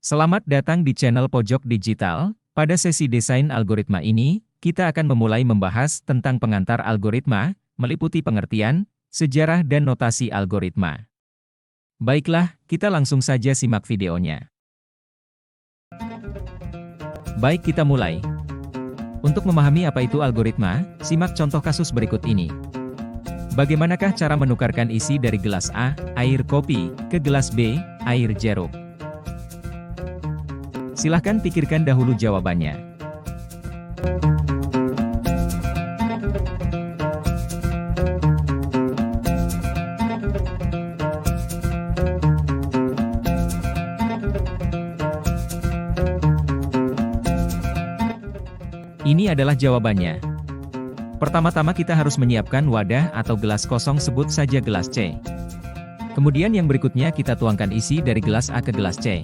Selamat datang di channel Pojok Digital. Pada sesi desain algoritma ini, kita akan memulai membahas tentang pengantar algoritma, meliputi pengertian, sejarah dan notasi algoritma. Baiklah, kita langsung saja simak videonya. Baik, kita mulai. Untuk memahami apa itu algoritma, simak contoh kasus berikut ini. Bagaimanakah cara menukarkan isi dari gelas A, air kopi, ke gelas B, air jeruk? Silahkan pikirkan dahulu jawabannya. Ini adalah jawabannya. Pertama-tama kita harus menyiapkan wadah atau gelas kosong, sebut saja gelas C. Kemudian yang berikutnya kita tuangkan isi dari gelas A ke gelas C.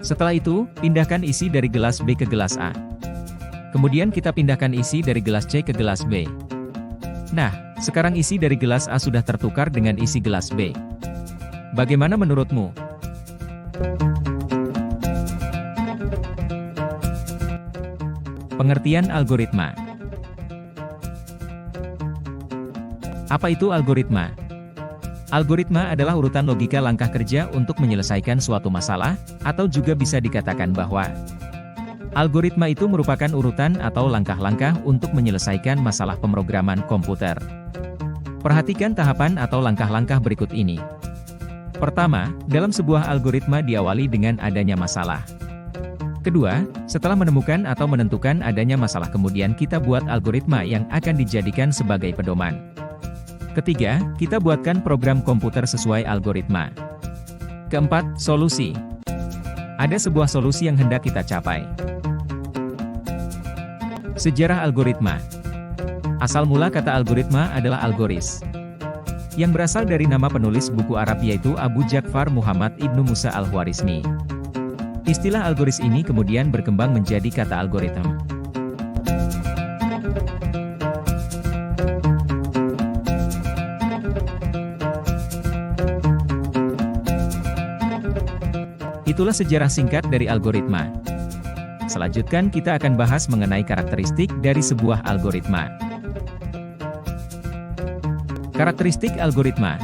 Setelah itu, pindahkan isi dari gelas B ke gelas A. Kemudian kita pindahkan isi dari gelas C ke gelas B. Nah, sekarang isi dari gelas A sudah tertukar dengan isi gelas B. Bagaimana menurutmu? Pengertian algoritma. Apa itu algoritma? Algoritma adalah urutan logika langkah kerja untuk menyelesaikan suatu masalah, atau juga bisa dikatakan bahwa algoritma itu merupakan urutan atau langkah-langkah untuk menyelesaikan masalah pemrograman komputer. Perhatikan tahapan atau langkah-langkah berikut ini. Pertama, dalam sebuah algoritma diawali dengan adanya masalah. Kedua, setelah menemukan atau menentukan adanya masalah, kemudian kita buat algoritma yang akan dijadikan sebagai pedoman. Ketiga, kita buatkan program komputer sesuai algoritma. Keempat, solusi. Ada sebuah solusi yang hendak kita capai. Sejarah algoritma. Asal mula kata algoritma adalah algoris, yang berasal dari nama penulis buku Arab yaitu Abu Ja'far Muhammad Ibnu Musa al-Khwarizmi. Istilah algoris ini kemudian berkembang menjadi kata algoritma. Itulah sejarah singkat dari algoritma. Selanjutnya kita akan bahas mengenai karakteristik dari sebuah algoritma. Karakteristik algoritma.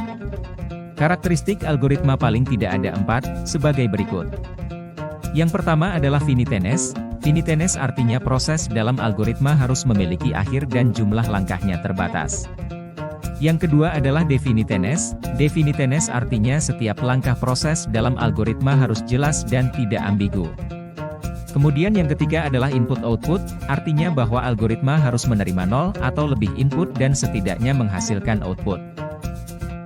Karakteristik algoritma paling tidak ada 4, sebagai berikut. Yang pertama adalah finiteness. Finiteness artinya proses dalam algoritma harus memiliki akhir dan jumlah langkahnya terbatas. Yang kedua adalah definiteness. Definiteness artinya setiap langkah proses dalam algoritma harus jelas dan tidak ambigu. Kemudian yang ketiga adalah input-output, artinya bahwa algoritma harus menerima 0 atau lebih input dan setidaknya menghasilkan output.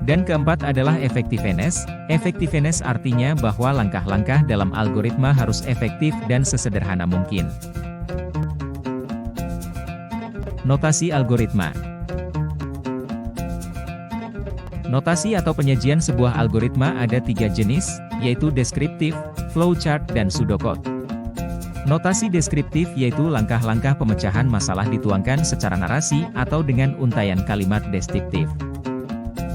Dan keempat adalah effectiveness. Effectiveness artinya bahwa langkah-langkah dalam algoritma harus efektif dan sesederhana mungkin. Notasi algoritma. Notasi atau penyajian sebuah algoritma ada 3 jenis, yaitu deskriptif, flowchart, dan pseudocode. Notasi deskriptif yaitu langkah-langkah pemecahan masalah dituangkan secara narasi atau dengan untaian kalimat deskriptif.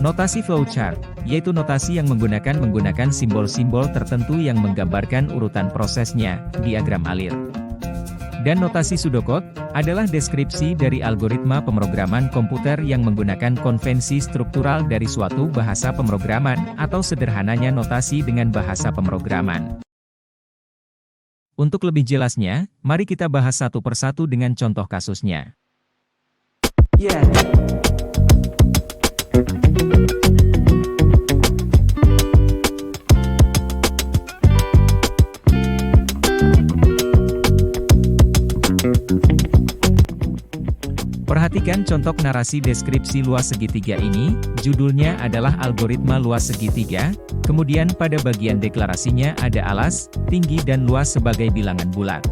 Notasi flowchart, yaitu notasi yang menggunakan simbol-simbol tertentu yang menggambarkan urutan prosesnya, diagram alir. Dan notasi pseudocode adalah deskripsi dari algoritma pemrograman komputer yang menggunakan konvensi struktural dari suatu bahasa pemrograman, atau sederhananya notasi dengan bahasa pemrograman. Untuk lebih jelasnya, mari kita bahas satu persatu dengan contoh kasusnya. Perhatikan contoh narasi deskripsi luas segitiga ini, judulnya adalah algoritma luas segitiga, kemudian pada bagian deklarasinya ada alas, tinggi dan luas sebagai bilangan bulat.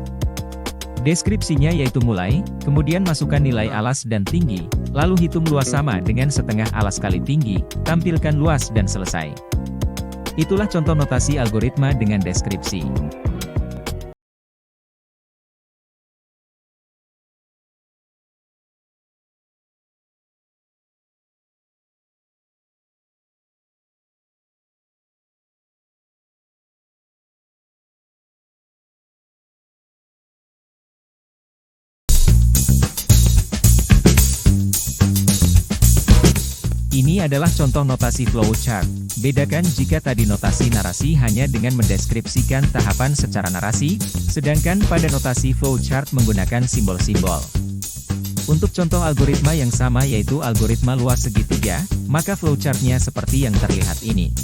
Deskripsinya yaitu mulai, kemudian masukkan nilai alas dan tinggi, lalu hitung luas sama dengan setengah alas kali tinggi, tampilkan luas dan selesai. Itulah contoh notasi algoritma dengan deskripsi. Ini adalah contoh notasi flowchart. Bedakan jika tadi notasi narasi hanya dengan mendeskripsikan tahapan secara narasi, sedangkan pada notasi flowchart menggunakan simbol-simbol. Untuk contoh algoritma yang sama yaitu algoritma luas segitiga, maka flowchartnya seperti yang terlihat ini.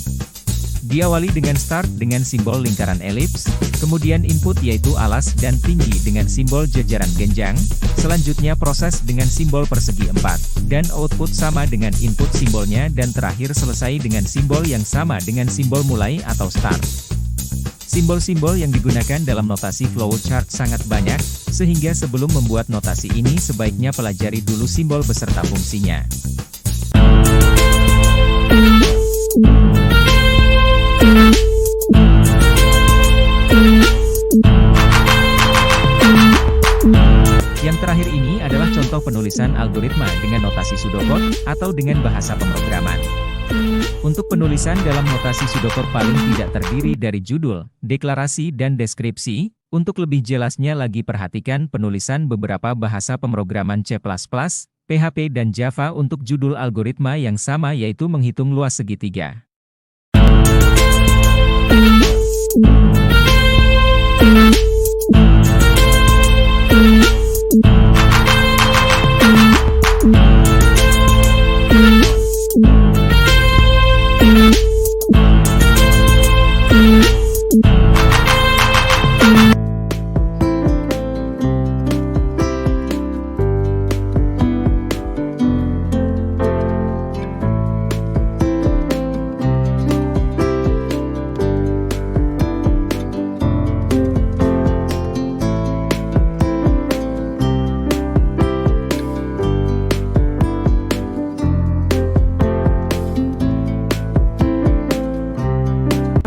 Diawali dengan start dengan simbol lingkaran elips, kemudian input yaitu alas dan tinggi dengan simbol jajaran genjang, selanjutnya proses dengan simbol persegi 4, dan output sama dengan input simbolnya dan terakhir selesai dengan simbol yang sama dengan simbol mulai atau start. Simbol-simbol yang digunakan dalam notasi flowchart sangat banyak, sehingga sebelum membuat notasi ini sebaiknya pelajari dulu simbol beserta fungsinya. Yang terakhir ini adalah contoh penulisan algoritma dengan notasi pseudocode atau dengan bahasa pemrograman. Untuk penulisan dalam notasi pseudocode paling tidak terdiri dari judul, deklarasi dan deskripsi. Untuk lebih jelasnya lagi perhatikan penulisan beberapa bahasa pemrograman C++, PHP dan Java untuk judul algoritma yang sama yaitu menghitung luas segitiga.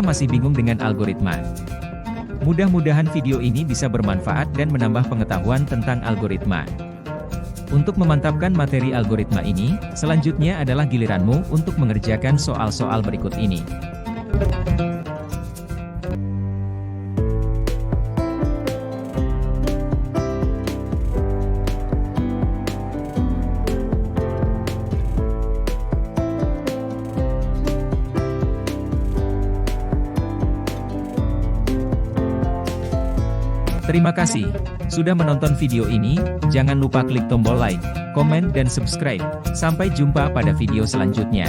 Masih bingung dengan algoritma? Mudah-mudahan video ini bisa bermanfaat dan menambah pengetahuan tentang algoritma. Untuk memantapkan materi algoritma ini, selanjutnya adalah giliranmu untuk mengerjakan soal-soal berikut ini. Terima kasih sudah menonton video ini, jangan lupa klik tombol like, komen dan subscribe. Sampai jumpa pada video selanjutnya.